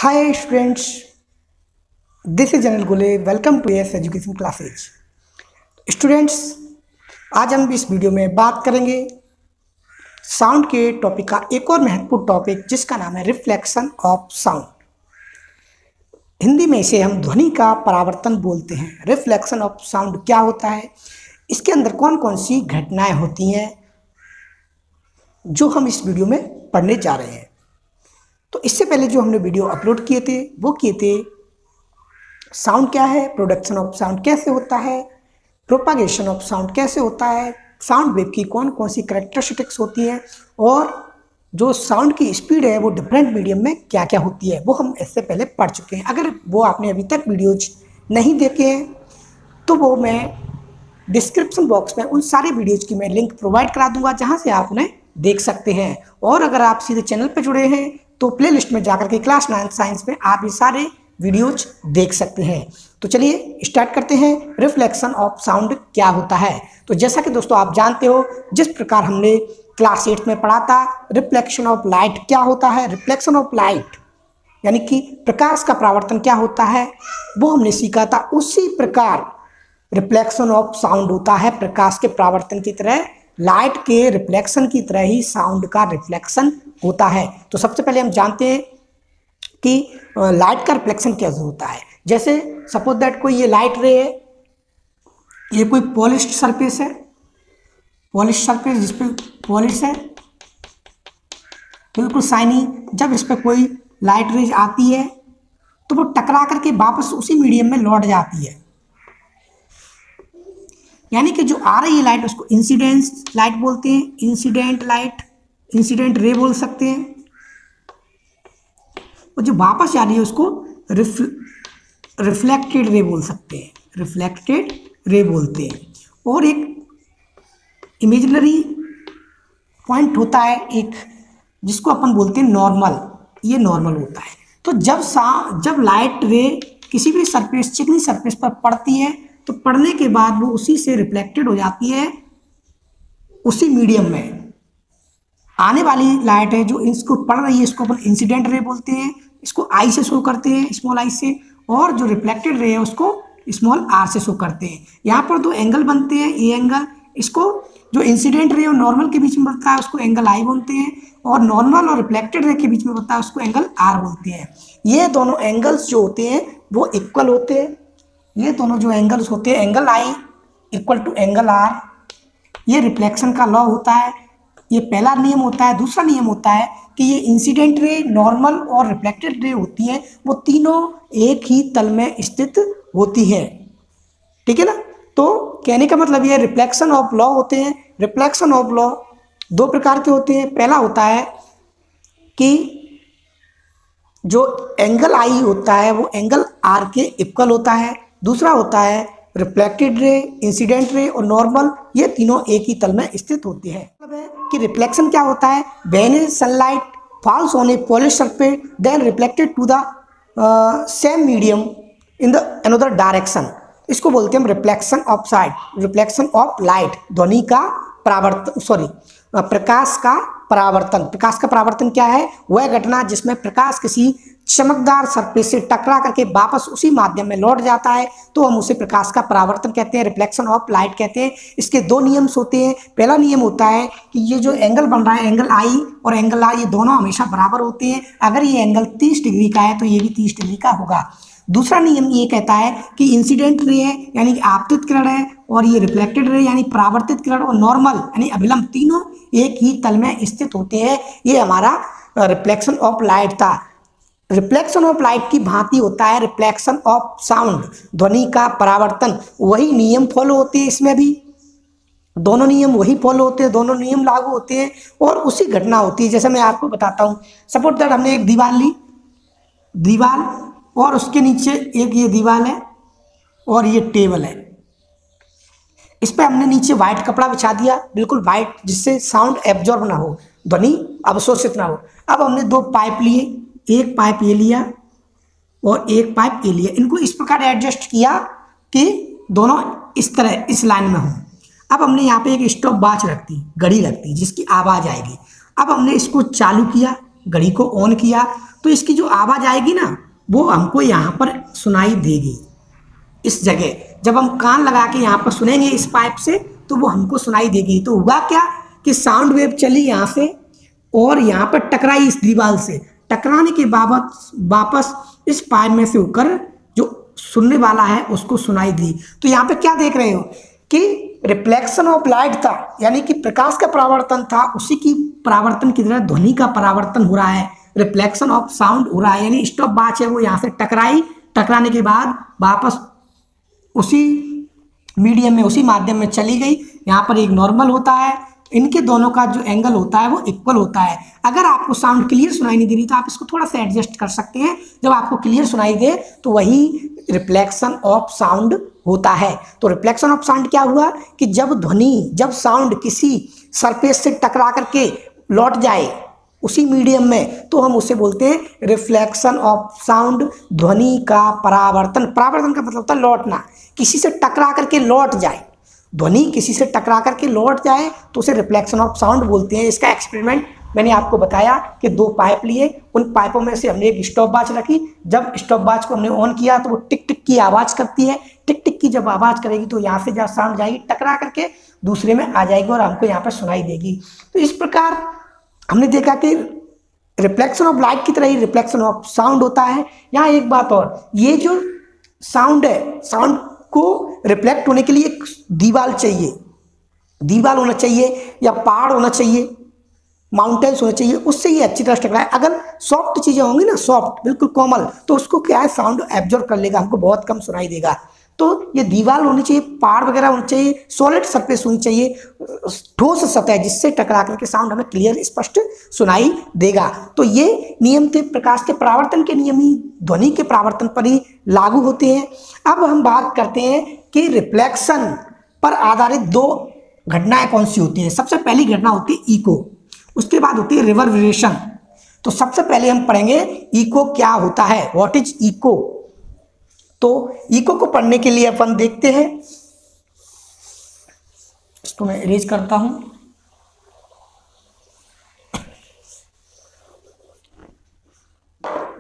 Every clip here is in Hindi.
Hi students, this is Janil Gule. Welcome to AS Education Classes. Students, आज हम इस वीडियो में बात करेंगे साउंड के टॉपिक का एक और महत्वपूर्ण टॉपिक जिसका नाम है रिफ्लेक्शन ऑफ साउंड। हिंदी में इसे हम ध्वनि का परावर्तन बोलते हैं। रिफ्लेक्शन ऑफ साउंड क्या होता है, इसके अंदर कौन कौन सी घटनाएं होती हैं जो हम इस वीडियो में पढ़ने जा रहे हैं। तो इससे पहले जो हमने वीडियो अपलोड किए थे वो किए थे साउंड क्या है, प्रोडक्शन ऑफ साउंड कैसे होता है, प्रोपागेशन ऑफ साउंड कैसे होता है, साउंड वेव की कौन कौन सी कैरेक्टरिस्टिक्स होती हैं और जो साउंड की स्पीड है वो डिफरेंट मीडियम में क्या क्या होती है वो हम इससे पहले पढ़ चुके हैं। अगर वो आपने अभी तक वीडियोज नहीं देखे हैं तो वो मैं डिस्क्रिप्शन बॉक्स में उन सारे वीडियोज की मैं लिंक प्रोवाइड करा दूंगा जहाँ से आप उन्हें देख सकते हैं। और अगर आप सीधे चैनल पर जुड़े हैं तो प्लेलिस्ट में जाकर के क्लास 9 साइंस में आप ये सारे वीडियोज देख सकते हैं। तो चलिए स्टार्ट करते हैं। रिफ्लेक्शन ऑफ साउंड क्या होता है, तो जैसा कि दोस्तों आप जानते हो जिस प्रकार हमने क्लास 8 में पढ़ा था रिफ्लेक्शन ऑफ लाइट क्या होता है, रिफ्लेक्शन ऑफ लाइट यानी कि प्रकाश का परावर्तन क्या होता है वो हमने सीखा था। उसी प्रकार रिफ्लेक्शन ऑफ साउंड होता है, प्रकाश के परावर्तन की तरह लाइट के रिफ्लेक्शन की तरह ही साउंड का रिफ्लेक्शन होता है। तो सबसे पहले हम जानते हैं कि लाइट का रिफ्लेक्शन कैसे होता है। जैसे सपोज दैट कोई ये लाइट रे है, ये कोई पॉलिश्ड सरफेस है, पॉलिश सरफेस जिस पे पॉलिश है बिल्कुल शाइनी, जब इस पे कोई लाइट रेज आती है तो वो टकरा करके वापस उसी मीडियम में लौट जाती है, यानी कि जो आ रही है लाइट उसको इंसिडेंट लाइट बोलते हैं, इंसिडेंट लाइट, इंसिडेंट रे बोल सकते हैं। और जो वापस आ रही है उसको रिफ्लेक्टेड रे बोल सकते हैं, रिफ्लेक्टेड रे बोलते हैं। और एक इमेजिनरी पॉइंट होता है एक जिसको अपन बोलते हैं नॉर्मल, ये नॉर्मल होता है। तो जब लाइट रे किसी भी सरफेस, चिकनी सरफेस पर पड़ती है तो पड़ने के बाद वो उसी से रिफ्लेक्टेड हो जाती है, उसी मीडियम में आने वाली लाइट है जो इसको पड़ रही है इसको अपन इंसिडेंट रे बोलते हैं, इसको आई से शो करते हैं, स्मॉल आई से, और जो रिफ्लेक्टेड रे है उसको स्मॉल आर से शो करते हैं। यहाँ पर दो एंगल बनते हैं, ये एंगल, इसको जो इंसिडेंट रे और नॉर्मल के बीच में बनता है उसको एंगल आई बोलते हैं, और नॉर्मल और रिफ्लेक्टेड रे के बीच में बनता है उसको एंगल आर बोलते हैं। ये दोनों एंगल्स जो होते हैं वो इक्वल होते हैं, ये दोनों जो एंगल्स होते हैं angle I equal to angle R, ये रिफ्लेक्शन का लॉ होता है। ये पहला नियम होता है। दूसरा नियम होता है कि ये इंसिडेंट रे, नॉर्मल और रिफ्लेक्टेड रे होती हैं वो तीनों एक ही तल में स्थित होती है, ठीक है ना। तो कहने का मतलब ये रिफ्लेक्शन ऑफ लॉ होते हैं। रिफ्लेक्शन ऑफ लॉ दो प्रकार के होते हैं। पहला होता है कि जो एंगल आई होता है वो एंगल आर के इक्वल होता है। दूसरा होता है रिफ्लेक्टेड रे, इंसिडेंट रे और नॉर्मल, ये तीनों एक ही तल में स्थित होते हैं। मतलब है कि रिफ्लेक्शन क्या होता है, when sunlight falls on a polish surface then reflected to the same medium in the another direction, इसको बोलते हैं reflection of sight, reflection of light, ध्वनि का परावर्तन, प्रकाश का परावर्तन। प्रकाश का परावर्तन क्या है, वह घटना जिसमें प्रकाश किसी चमकदार सरफेस से टकरा करके वापस उसी माध्यम में लौट जाता है तो हम उसे प्रकाश का परावर्तन कहते हैं, रिफ्लेक्शन ऑफ लाइट कहते हैं। इसके दो नियम्स होते हैं। पहला नियम होता है कि ये जो एंगल बन रहा है एंगल आई और एंगल आर, ये दोनों हमेशा बराबर होते हैं। अगर ये एंगल 30 डिग्री का है तो ये भी 30 डिग्री का होगा। दूसरा नियम ये कहता है कि इंसिडेंट रे है यानी कि आपतित किरण है, और ये रिफ्लेक्टेड रे यानी परावर्तित किरण, और नॉर्मल यानी अभिलंब, तीनों एक ही तल में स्थित होते हैं। ये हमारा रिफ्लेक्शन ऑफ लाइट था। रिफ्लेक्शन ऑफ लाइट की भांति होता है रिफ्लेक्शन ऑफ साउंड, ध्वनि का परावर्तन। वही नियम फॉलो होते हैं इसमें भी, दोनों नियम वही फॉलो होते हैं, दोनों नियम लागू होते हैं और उसी घटना होती है। जैसे मैं आपको बताता हूँ, सपोज दैट हमने एक दीवार ली, दीवार और उसके नीचे एक ये दीवार है और ये टेबल है, इस पर हमने नीचे वाइट कपड़ा बिछा दिया, बिल्कुल वाइट, जिससे साउंड एब्जॉर्ब ना हो, ध्वनि अवशोषित ना हो। अब हमने दो पाइप लिए, एक पाइप ये लिया और एक पाइप ये लिया, इनको इस प्रकार एडजस्ट किया कि दोनों इस तरह इस लाइन में हों। अब हमने यहाँ पे एक स्टॉप वॉच रख दी, घड़ी रख दी जिसकी आवाज़ आएगी। अब हमने इसको चालू किया, घड़ी को ऑन किया तो इसकी जो आवाज़ आएगी ना वो हमको यहाँ पर सुनाई देगी। इस जगह जब हम कान लगा के यहाँ पर सुनेंगे इस पाइप से तो वो हमको सुनाई देगी। तो हुआ क्या कि साउंड वेव चली यहाँ से और यहाँ पर टकराई इस दीवार से, टकराने के बाद वापस इस पाइप में से होकर जो सुनने वाला है उसको सुनाई दी। तो यहाँ पे क्या देख रहे हो कि रिफ्लेक्शन ऑफ लाइट था, यानी कि प्रकाश का परावर्तन था, उसी की परावर्तन की तरह ध्वनि का परावर्तन हो रहा है, रिफ्लेक्शन ऑफ साउंड हो रहा है। यानी स्टॉप वॉच है वो यहाँ से टकराई, टकराने के बाद वापस उसी मीडियम में उसी माध्यम में चली गई। यहाँ पर एक नॉर्मल होता है, इनके दोनों का जो एंगल होता है वो इक्वल होता है। अगर आपको साउंड क्लियर सुनाई नहीं दे रही तो आप इसको थोड़ा सा एडजस्ट कर सकते हैं। जब आपको क्लियर सुनाई दे तो वही रिफ्लेक्शन ऑफ साउंड होता है। तो रिफ्लेक्शन ऑफ साउंड क्या हुआ कि जब साउंड किसी सरफेस से टकरा करके लौट जाए उसी मीडियम में तो हम उसे बोलते हैं रिफ्लेक्शन ऑफ साउंड, ध्वनि का परावर्तन। परावर्तन का मतलब होता है लौटना, किसी से टकरा करके लौट जाए, ध्वनि किसी से टकरा करके लौट जाए तो उसे रिफ्लेक्शन ऑफ साउंड बोलते हैं। इसका एक्सपेरिमेंट मैंने आपको बताया कि 2 पाइप लिए, उन पाइपों में से हमने एक स्टॉप वॉच रखी, जब स्टॉप वॉच को हमने ऑन किया तो वो टिक टिक की आवाज़ करती है, टिक टिक की जब आवाज़ करेगी तो यहाँ से जब साउंड जाएगी टकरा करके दूसरे में आ जाएगी और हमको यहाँ पर सुनाई देगी। तो इस प्रकार हमने देखा कि रिफ्लेक्शन ऑफ लाइट की तरह ही रिफ्लेक्शन ऑफ साउंड होता है। यहाँ एक बात और, ये जो साउंड है, साउंड को रिफ्लेक्ट होने के लिए एक दीवार चाहिए, दीवार होना चाहिए या पहाड़ होना चाहिए, माउंटेन्स होना चाहिए, उससे ये अच्छी तरह टकराए। अगर सॉफ्ट चीज़ें होंगी ना, सॉफ्ट बिल्कुल कोमल, तो उसको क्या है साउंड एब्जॉर्ब कर लेगा, हमको बहुत कम सुनाई देगा। तो ये दीवार होनी चाहिए, पहाड़ वगैरह होनी चाहिए, सॉलिड सरफेस होनी चाहिए, ठोस सतह जिससे टकरा करके साउंड हमें क्लियर स्पष्ट सुनाई देगा। तो ये नियम थे प्रकाश के परावर्तन के नियम ही ध्वनि के परावर्तन पर ही लागू होते हैं। अब हम बात करते हैं कि रिफ्लेक्शन पर आधारित 2 घटनाएं कौन सी होती हैं। सबसे पहली घटना होती है इको, उसके बाद होती है रिवर्बरेशन। तो सबसे पहले हम पढ़ेंगे इको क्या होता है, व्हाट इज इको। तो इको को पढ़ने के लिए अपन देखते हैं, इसको मैं इरेज करता हूं।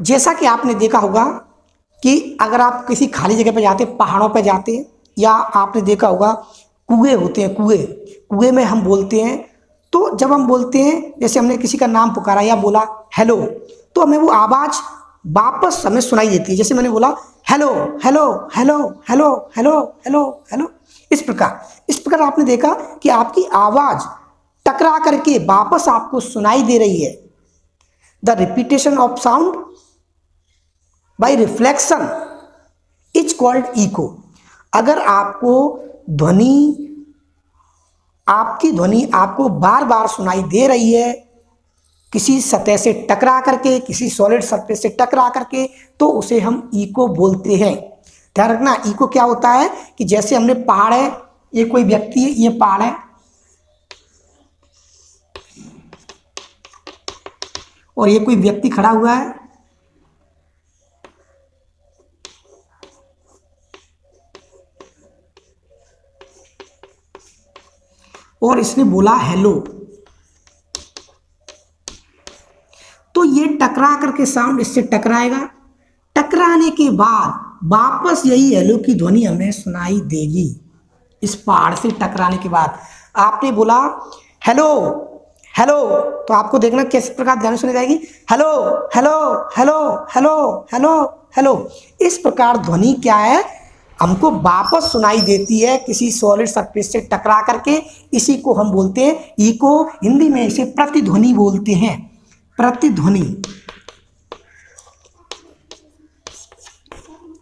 जैसा कि आपने देखा होगा कि अगर आप किसी खाली जगह पे जाते, पहाड़ों पे जाते, या आपने देखा होगा कुएं होते हैं, कुएं में हम बोलते हैं। तो जब हम बोलते हैं, जैसे हमने किसी का नाम पुकारा या बोला हेलो, तो हमें वो आवाज़ वापस हमें सुनाई देती है। जैसे मैंने बोला hello hello hello hello hello hello hello, इस प्रकार आपने देखा कि आपकी आवाज़ टकरा करके वापस आपको सुनाई दे रही है। The repetition of sound by reflection is called echo. अगर आपकी ध्वनि आपको बार बार सुनाई दे रही है किसी सतह से टकरा करके, किसी सॉलिड सरफेस से टकरा करके, तो उसे हम इको बोलते हैं। ध्यान रखना, इको क्या होता है कि जैसे हमने पहाड़ है, ये कोई व्यक्ति है, ये पहाड़ है और ये कोई व्यक्ति खड़ा हुआ है, और इसने बोला हेलो, तो ये टकरा करके साउंड इससे टकराएगा, टकराने के बाद वापस यही हेलो की ध्वनि हमें सुनाई देगी। इस पहाड़ से टकराने के बाद आपने बोला हेलो हेलो, तो आपको देखना किस प्रकार ध्वनि सुनाई जाएगी, hello hello hello hello hello hello. इस प्रकार ध्वनि क्या है, हमको वापस सुनाई देती है किसी सॉलिड सरफेस से टकरा करके। इसी को हम बोलते हैं इको, हिंदी में इसे प्रतिध्वनि बोलते हैं, प्रतिध्वनि।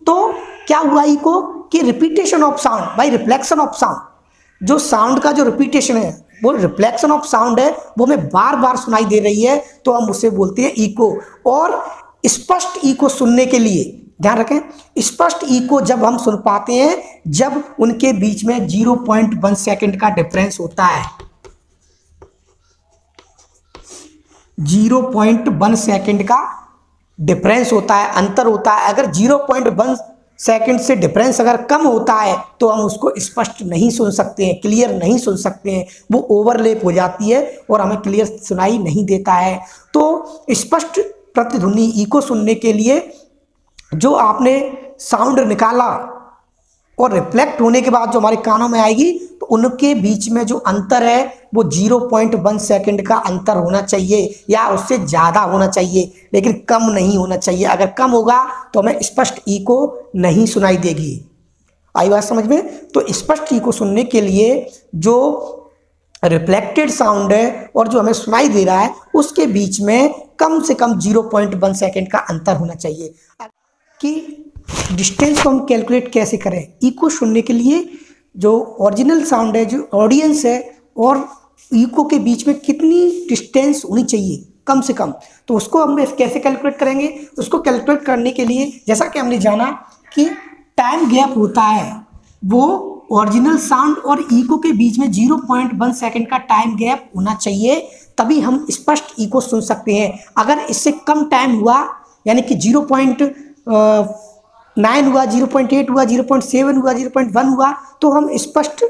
तो क्या हुआ इको कि repetition of sound by reflection of sound. जो साउंड का जो रिपीटेशन है, वो रिफ्लेक्शन ऑफ साउंड है, वो हमें बार बार सुनाई दे रही है, तो हम उसे बोलते हैं इको। और स्पष्ट इको सुनने के लिए ध्यान रखें, स्पष्ट इको जब हम सुन पाते हैं जब उनके बीच में 0.1 सेकंड का डिफरेंस होता है। 0.1 सेकंड का डिफरेंस होता है, अंतर होता है। अगर 0.1 सेकंड से डिफरेंस अगर कम होता है तो हम उसको स्पष्ट नहीं सुन सकते हैं, क्लियर नहीं सुन सकते हैं, वो ओवरलैप हो जाती है और हमें क्लियर सुनाई नहीं देता है। तो स्पष्ट प्रतिध्वनि इको सुनने के लिए जो आपने साउंड निकाला और रिफ्लेक्ट होने के बाद जो हमारे कानों में आएगी तो उनके बीच में जो अंतर है वो 0.1 सेकंड का अंतर होना चाहिए या उससे ज़्यादा होना चाहिए, लेकिन कम नहीं होना चाहिए। अगर कम होगा तो हमें स्पष्ट इको नहीं सुनाई देगी। आई बात समझ में? तो स्पष्ट इको सुनने के लिए जो रिफ्लेक्टेड साउंड है और जो हमें सुनाई दे रहा है उसके बीच में कम से कम 0.1 सेकंड का अंतर होना चाहिए। कि डिस्टेंस को हम कैलकुलेट कैसे करें? इको सुनने के लिए जो ओरिजिनल साउंड है, जो ऑडियंस है और इको के बीच में कितनी डिस्टेंस होनी चाहिए कम से कम, तो उसको हम कैसे कैलकुलेट करेंगे? उसको कैलकुलेट करने के लिए जैसा कि हमने जाना कि टाइम गैप होता है, वो ओरिजिनल साउंड और इको के बीच में 0.1 सेकंड का टाइम गैप होना चाहिए, तभी हम स्पष्ट इको सुन सकते हैं। अगर इससे कम टाइम हुआ यानी कि 0.9 हुआ, 0.8 हुआ, 0.7 हुआ, 0.1 हुआ तो हम स्पष्ट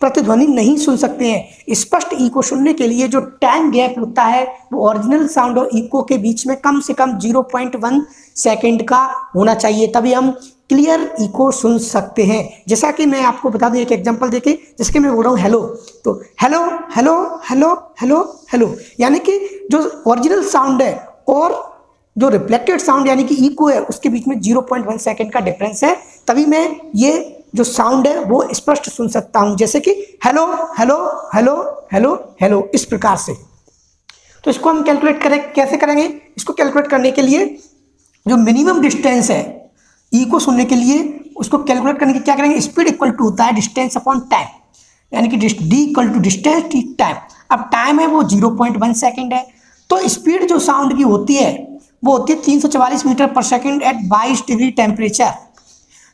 प्रतिध्वनि नहीं सुन सकते हैं। स्पष्ट इको सुनने के लिए जो टाइम गैप होता है वो ओरिजिनल साउंड और इको के बीच में कम से कम 0.1 सेकंड का होना चाहिए, तभी हम क्लियर इको सुन सकते हैं। जैसा कि मैं आपको बता दूं एक एग्जांपल देके, जैसे कि मैं बोल रहा हूँ हेलो, तो hello hello hello hello hello, यानी कि जो ओरिजिनल साउंड है और जो रिफ्लेक्टेड साउंड यानी कि इको है उसके बीच में 0.1 सेकंड का डिफरेंस है, तभी मैं ये जो साउंड है वो स्पष्ट सुन सकता हूं। जैसे कि hello hello hello hello hello, इस प्रकार से। तो इसको हम कैलकुलेट करें, कैसे करेंगे? इसको कैलकुलेट करने के लिए जो मिनिमम डिस्टेंस है इको सुनने के लिए, उसको कैलकुलेट करने के क्या करेंगे? स्पीड इक्वल टू होता है डिस्टेंस अपॉन टाइम, यानी कि D equal to distance T time. अब टाइम है वो 0.1 सेकंड है, तो स्पीड जो साउंड की होती है वो होती है 344 मीटर पर सेकंड एट 22 डिग्री टेम्परेचर।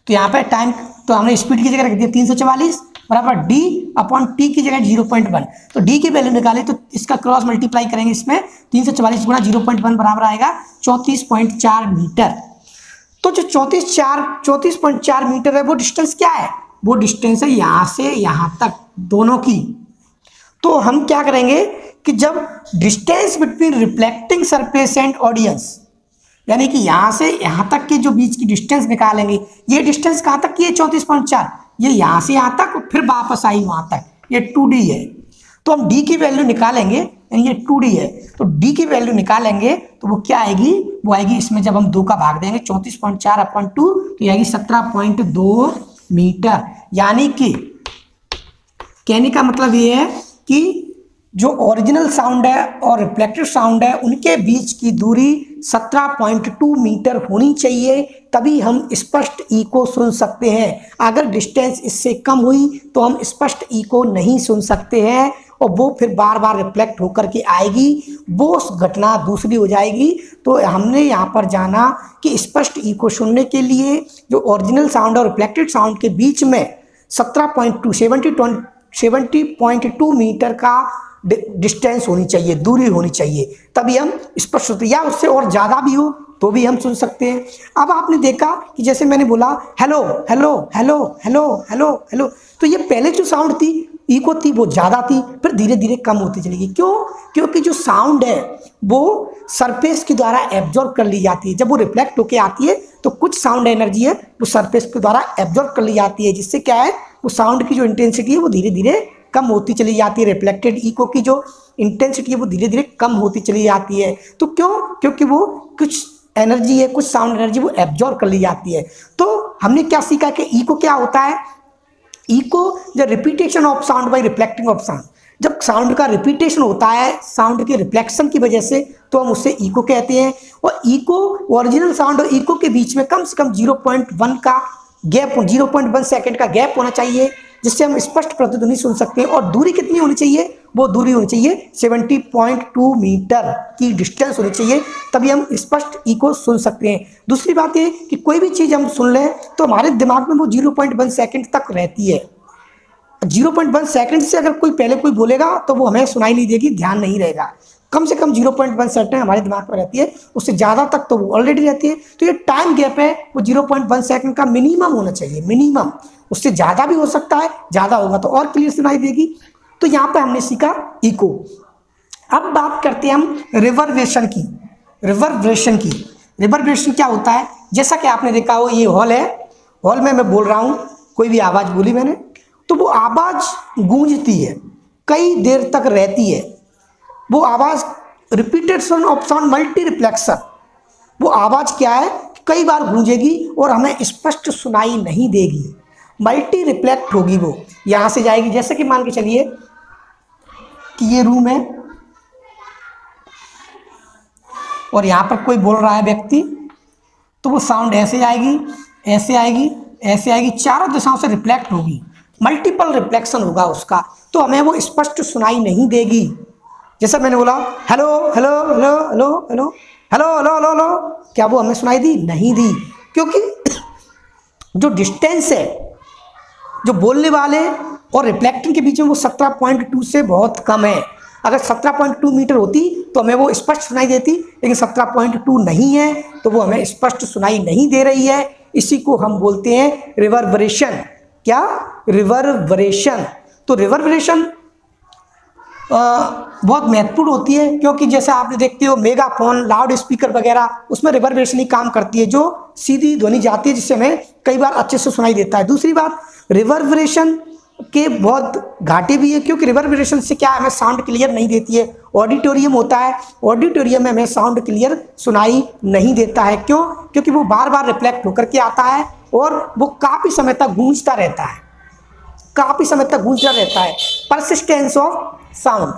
तो यहाँ पे टाइम, तो हमने स्पीड की जगह रख दिया 344 बराबर डी अपॉन टी की जगह 0.1। तो डी की वैल्यू निकाले तो इसका क्रॉस मल्टीप्लाई करेंगे, इसमें 344 गुणा 0.1 बराबर आएगा 34.4 मीटर। तो जो 34.4 मीटर है वो डिस्टेंस क्या है? वो डिस्टेंस है यहाँ से यहाँ तक दोनों की। तो हम क्या करेंगे कि जब distance between reflecting surface and audience, यानी कि यहाँ से यहाँ तक के जो बीच की डिस्टेंस निकालेंगे, ये डिस्टेंस कहाँ तक की है? 34.4, ये यहाँ से यहाँ तक फिर वापस आई वहाँ तक, ये 2D है। तो हम D की वैल्यू निकालेंगे, यानी ये 2D है, तो D की वैल्यू निकालेंगे तो वो क्या आएगी? वो आएगी, इसमें जब हम 2 का भाग देंगे 34.4 अपॉन 2 तो आएगी 17.2 मीटर। यानी कि कहने का मतलब ये है कि जो ओरिजिनल साउंड है और रिफ्लेक्टेड साउंड है उनके बीच की दूरी 17.2 मीटर होनी चाहिए, तभी हम स्पष्ट इको सुन सकते हैं। अगर डिस्टेंस इससे कम हुई तो हम स्पष्ट इको नहीं सुन सकते हैं और वो फिर बार बार रिफ्लेक्ट होकर के आएगी, वो घटना दूसरी हो जाएगी। तो हमने यहाँ पर जाना कि स्पष्ट इको सुनने के लिए जो ओरिजिनल साउंड और रिफ्लेक्टेड साउंड के बीच में 70.2 मीटर का डिस्टेंस होनी चाहिए, दूरी होनी चाहिए, तभी हम स्पष्ट सुनते, या उससे और ज़्यादा भी हो तो भी हम सुन सकते हैं। अब आपने देखा कि जैसे मैंने बोला hello hello hello hello hello hello, तो ये पहले जो साउंड थी इको थी वो ज़्यादा थी, फिर धीरे धीरे कम होती चलेगी। क्यों? क्योंकि जो साउंड है वो सरफेस के द्वारा एब्जॉर्ब कर ली जाती है। जब वो रिफ्लेक्ट होकर आती है तो कुछ साउंड एनर्जी है वो सरफेस के द्वारा एब्जॉर्ब कर ली जाती है, जिससे क्या है वो साउंड की जो इंटेंसिटी है वो धीरे धीरे कम होती चली जाती है। रिफ्लेक्टेड इको की जो इंटेंसिटी है वो धीरे धीरे कम होती चली जाती है। तो क्यों? क्योंकि वो कुछ एनर्जी है, कुछ साउंड एनर्जी वो एब्जॉर्ब कर ली जाती है। तो हमने क्या सीखा कि इको क्या होता है? Echo the repetition of sound bye reflecting of sound. जब साउंड का रिपीटेशन होता है साउंड के रिफ्लेक्शन की वजह से तो हम उससे इको कहते हैं। और इको ओरिजिनल साउंड और इको के बीच में कम से कम 0.1 का गैप, 0.1 सेकंड का गैप होना चाहिए, जिससे हम स्पष्ट प्रतिध्वनि सुन सकते हैं। और दूरी कितनी होनी चाहिए? वो दूरी होनी चाहिए 70.2 मीटर की डिस्टेंस होनी चाहिए, तभी हम स्पष्ट इको सुन सकते हैं। दूसरी बात ये कि कोई भी चीज़ हम सुन लें तो हमारे दिमाग में वो 0.1 सेकंड तक रहती है। 0.1 सेकंड से अगर कोई पहले कोई बोलेगा तो वो हमें सुनाई नहीं देगी, ध्यान नहीं रहेगा। कम से कम 0.1 सेकंड हमारे दिमाग में रहती है, उससे ज़्यादा तक तो वो ऑलरेडी रहती है। तो ये टाइम गैप है वो 0.1 सेकंड का मिनिमम होना चाहिए, मिनिमम। उससे ज़्यादा भी हो सकता है, ज़्यादा होगा तो और क्लियर सुनाई देगी। तो यहाँ पे हमने सीखा इको। अब बात करते हैं हम रिवर्बरेशन की। रिवर्बरेशन की, रिवर्बरेशन क्या होता है? जैसा कि आपने देखा हो, ये हॉल है, हॉल में मैं बोल रहा हूँ, कोई भी आवाज़ बोली मैंने तो वो आवाज़ गूंजती है, कई देर तक रहती है। वो आवाज़ repetition of sound multi reflection, वो आवाज़ क्या है, कई बार गूंजेगी और हमें स्पष्ट सुनाई नहीं देगी, मल्टी रिफ्लेक्ट होगी। वो यहाँ से जाएगी, जैसे कि मान के चलिए कि ये रूम है और यहाँ पर कोई बोल रहा है व्यक्ति, तो वो साउंड ऐसे आएगी, ऐसे आएगी, ऐसे आएगी, चारों दिशाओं से रिफ्लेक्ट होगी, मल्टीपल रिफ्लेक्शन होगा उसका, तो हमें वो स्पष्ट सुनाई नहीं देगी। जैसा मैंने बोला hello hello hello hello hello hello hello hello hello, क्या वो हमें सुनाई दी? नहीं दी, क्योंकि जो डिस्टेंस है जो बोलने वाले और रिफ्लेक्टिंग के बीच में वो 17.2 से बहुत कम है। अगर 17.2 मीटर होती तो हमें वो स्पष्ट सुनाई देती, लेकिन 17.2 नहीं है तो वो हमें स्पष्ट सुनाई नहीं दे रही है। इसी को हम बोलते हैं रिवर्बरेशन। क्या? रिवर्बरेशन। तो रिवर्बरेशन बहुत महत्वपूर्ण होती है, क्योंकि जैसे आपने देखते हो मेगाफोन, लाउड स्पीकर वगैरह, उसमें रिवर्बरेशन ही काम करती है, जो सीधी ध्वनि जाती है जिससे हमें कई बार अच्छे से सुनाई देता है। दूसरी बात, रिवर्बरेशन के बहुत घाटे भी है, क्योंकि रिवर्बरेशन से क्या हमें साउंड क्लियर नहीं देती है। ऑडिटोरियम होता है, ऑडिटोरियम में हमें साउंड क्लियर सुनाई नहीं देता है। क्यों? क्योंकि वो बार बार रिफ्लेक्ट होकर के आता है और वो काफ़ी समय तक गूंजता रहता है, काफ़ी समय तक गूंजता रहता है। परसिस्टेंस ऑफ साउंड,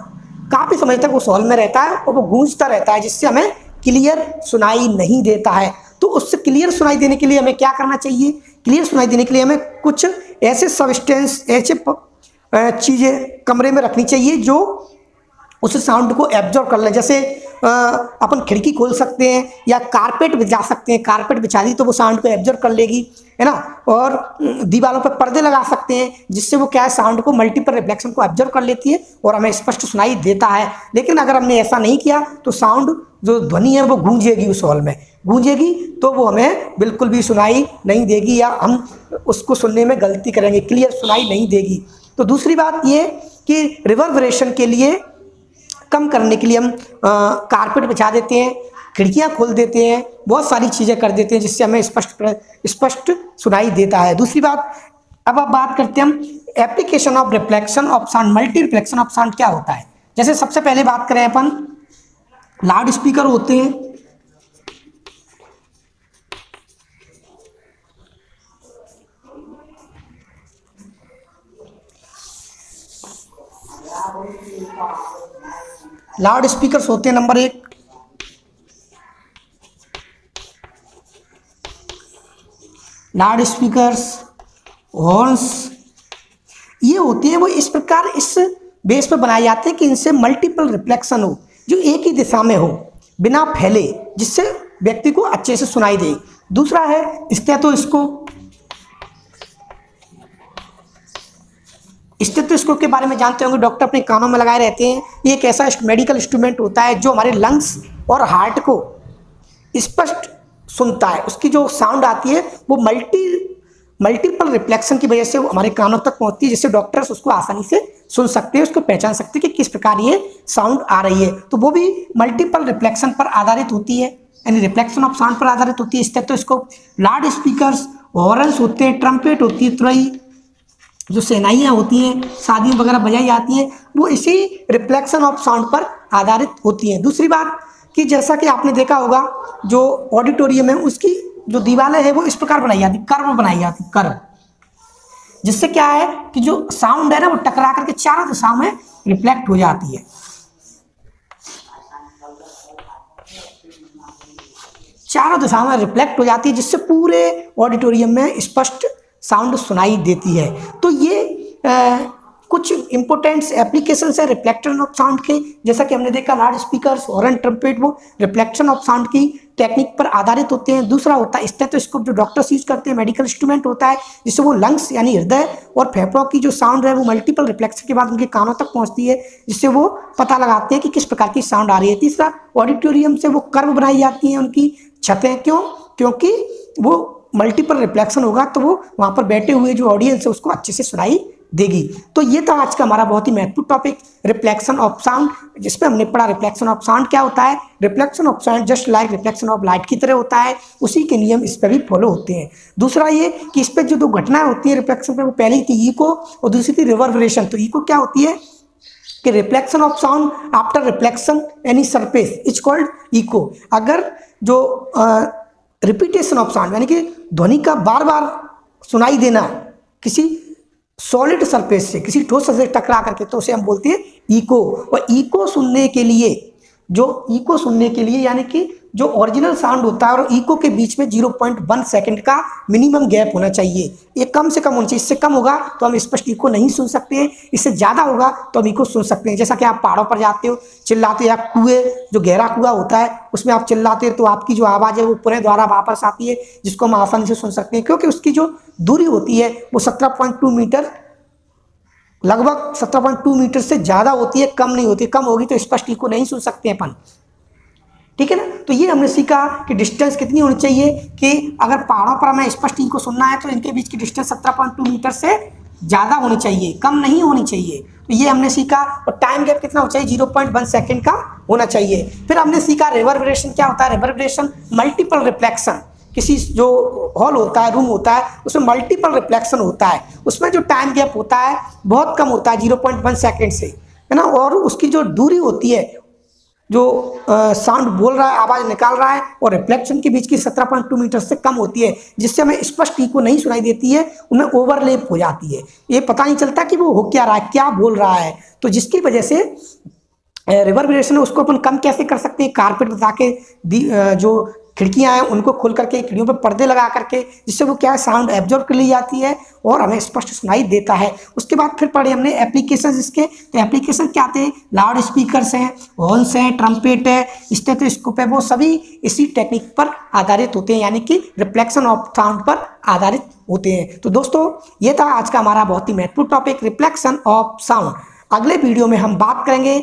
काफ़ी समय तक उस हॉल में रहता है और वो गूंजता रहता है, जिससे हमें क्लियर सुनाई नहीं देता है। तो उससे क्लियर सुनाई देने के लिए हमें क्या करना चाहिए? क्लियर सुनाई देने के लिए हमें कुछ ऐसे सब्सटेंस, ऐसे चीज़ें कमरे में रखनी चाहिए जो उस साउंड को एब्जॉर्ब कर ले। जैसे अपन खिड़की खोल सकते हैं या कारपेट बिछा सकते हैं, कारपेट बिछा दी तो वो साउंड को एब्जॉर्ब कर लेगी, है ना। और दीवारों पर पर्दे लगा सकते हैं, जिससे वो क्या है, साउंड को, मल्टीपल रिफ्लेक्शन को एब्जॉर्ब कर लेती है और हमें स्पष्ट सुनाई देता है। लेकिन अगर हमने ऐसा नहीं किया तो साउंड, जो ध्वनि है वो गूंजेगी, उस हॉल में गूंजेगी, तो वो हमें बिल्कुल भी सुनाई नहीं देगी या हम उसको सुनने में गलती करेंगे, क्लियर सुनाई नहीं देगी। तो दूसरी बात ये कि रिवर्बरेशन के लिए कम करने के लिए हम कारपेट बिछा देते हैं, खिड़कियां खोल देते हैं, बहुत सारी चीज़ें कर देते हैं जिससे हमें स्पष्ट सुनाई देता है। दूसरी बात, अब आप बात करते हैं हम application of reflection of sound, multi reflection of sound क्या होता है। जैसे सबसे पहले बात करें अपन, लाउड स्पीकर होते हैं, लाउड स्पीकर्स होते हैं नंबर 1। लाउड स्पीकर्स, हॉर्न्स, ये होते हैं वो इस प्रकार इस बेस पर बनाए जाते हैं कि इनसे मल्टीपल रिफ्लेक्शन हो, जो एक ही दिशा में हो, बिना फैले, जिससे व्यक्ति को अच्छे से सुनाई दे। दूसरा है स्टेथोस्कोप। स्टेथोस्कोप के बारे में जानते होंगे, डॉक्टर अपने कानों में लगाए रहते हैं। ये एक ऐसा मेडिकल इंस्ट्रूमेंट होता है जो हमारे लंग्स और हार्ट को स्पष्ट सुनता है। उसकी जो साउंड आती है वो मल्टीपल रिफ्लेक्शन की वजह से वो हमारे कानों तक पहुंचती है, जिससे डॉक्टर्स उसको आसानी से सुन सकते हैं, उसको पहचान सकते हैं कि किस प्रकार ये साउंड आ रही है। तो वो भी मल्टीपल रिफ्लेक्शन पर आधारित होती है, यानी रिफ्लेक्शन ऑफ साउंड पर आधारित होती है स्टेथोस्कोप। लाउड स्पीकर्स, हॉर्न्स होते हैं, ट्रम्पेट होती है, तुरई, जो सेनाइयाँ होती हैं, शादियों वगैरह बजाई जाती हैं, वो इसी रिफ्लेक्शन ऑफ साउंड पर आधारित होती हैं। दूसरी बात कि जैसा कि आपने देखा होगा, जो ऑडिटोरियम है उसकी जो दीवारें हैं वो इस प्रकार बनाई जाती, कर्व बनाई जाती, कर्व, जिससे क्या है कि जो साउंड है ना वो टकरा करके चारों दिशाओं में रिफ्लेक्ट हो जाती है, चारों दिशाओं में रिफ्लेक्ट हो जाती है, जिससे पूरे ऑडिटोरियम में स्पष्ट साउंड सुनाई देती है। तो ये कुछ इंपॉर्टेंट एप्लीकेशंस है रिफ्लेक्शन ऑफ साउंड के। जैसा कि हमने देखा लाउड स्पीकर्स, हॉर्न, ट्रम्पेट, वो रिफ्लेक्शन ऑफ साउंड की टेक्निक पर आधारित होते हैं। दूसरा होता है स्टेथोस्कोप, जो डॉक्टर्स यूज करते हैं, मेडिकल इंस्ट्रूमेंट होता है जिससे वो लंग्स यानी हृदय और फेफड़ों की जो साउंड है वो मल्टीपल रिफ्लेक्शन के बाद उनके कानों तक पहुंचती है, जिससे वो पता लगाते हैं कि किस प्रकार की साउंड आ रही है। तीसरा, ऑडिटोरियम से वो कर्व बनाई जाती हैं उनकी छतें, क्यों? क्योंकि वो मल्टीपल रिफ्लेक्शन होगा तो वो वहाँ पर बैठे हुए जो ऑडियंस है उसको अच्छे से सुनाई देगी। तो ये था आज का हमारा बहुत ही महत्वपूर्ण टॉपिक, रिफ्लेक्शन ऑफ साउंड, जिसपे हमने पढ़ा रिफ्लेक्शन ऑफ साउंड क्या होता है। Reflection of sound just like reflection of light की तरह होता है, उसी के नियम इस पर भी फॉलो होते हैं। दूसरा ये कि इस पर जो दो घटनाएं होती है रिफ्लेक्शन पे, वो पहली थी इको और दूसरी थी रिवर्बरेशन। तो इको क्या होती है कि reflection of sound after reflection any surface is called echo. अगर जो रिपीटेशन ऑफ साउंड यानी कि ध्वनि का बार बार सुनाई देना किसी सॉलिड सरफेस से, किसी ठोस सरफेस से टकरा करके, तो उसे हम बोलते हैं इको। और इको सुनने के लिए यानी कि जो ओरिजिनल साउंड होता है और इको के बीच में 0.1 सेकंड का मिनिमम गैप होना चाहिए। ये कम से कम होना चाहिए, इससे कम होगा तो हम स्पष्ट इको नहीं सुन सकते हैं, इससे ज़्यादा होगा तो हम इको सुन सकते हैं। जैसा कि आप पहाड़ों पर जाते हो, चिल्लाते हो, या कुएं, जो गहरा कुआं होता है उसमें आप चिल्लाते हो तो आपकी जो आवाज़ है वो पुनः द्वारा वापस आती है, जिसको हम आसानी से सुन सकते हैं, क्योंकि उसकी जो दूरी होती है वो 17.2 मीटर, लगभग 17.2 मीटर से ज़्यादा होती है, कम नहीं होती। कम होगी तो स्पष्ट इको नहीं सुन सकते अपन, ठीक है ना। तो ये हमने सीखा कि डिस्टेंस कितनी होनी चाहिए, कि अगर पहाड़ों पर हमें स्पष्ट इनको सुनना है तो इनके बीच की डिस्टेंस 17.2 मीटर से ज़्यादा होनी चाहिए, कम नहीं होनी चाहिए। तो ये हमने सीखा। और टाइम गैप कितना होना चाहिए, 0.1 सेकंड का होना चाहिए। फिर हमने सीखा रिवर्बरेशन क्या होता है। रिवर्बरेशन मल्टीपल रिफ्लेक्शन, किसी जो हॉल होता है, रूम होता है, उसमें मल्टीपल रिफ्लेक्शन होता है, उसमें जो टाइम गैप होता है बहुत कम होता है, 0.1 सेकंड से, है ना। और उसकी जो दूरी होती है, जो साउंड बोल रहा है, आवाज़ निकाल रहा है, और रिफ्लेक्शन के बीच की 17.2 मीटर से कम होती है, जिससे हमें स्पष्ट इको नहीं सुनाई देती है, उनमें ओवरलैप हो जाती है। ये पता नहीं चलता कि वो हो क्या रहा है, क्या बोल रहा है। तो जिसकी वजह से रिवर्बरेशन, उसको अपन कम कैसे कर सकते हैं, कारपेट बता के जो खिड़कियां हैं उनको खोल करके, खिड़कियों पर पर्दे लगा करके, जिससे वो क्या है साउंड एब्जॉर्ब कर ली जाती है और हमें स्पष्ट सुनाई देता है। उसके बाद फिर पढ़े हमने एप्लीकेशन इसके। तो एप्लीकेशन क्या आते हैं, लाउड स्पीकर्स हैं, हॉर्न्स हैं, ट्रम्पेट है, स्टेथोस्कोप है, वो सभी इसी टेक्निक पर आधारित होते हैं, यानी कि रिफ्लेक्शन ऑफ साउंड पर आधारित होते हैं। तो दोस्तों ये था आज का हमारा बहुत ही महत्वपूर्ण टॉपिक, रिफ्लेक्शन ऑफ साउंड। अगले वीडियो में हम बात करेंगे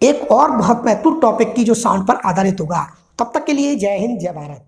एक और बहुत महत्वपूर्ण टॉपिक की जो साउंड पर आधारित होगा। तब तक के लिए जय हिंद, जय भारत।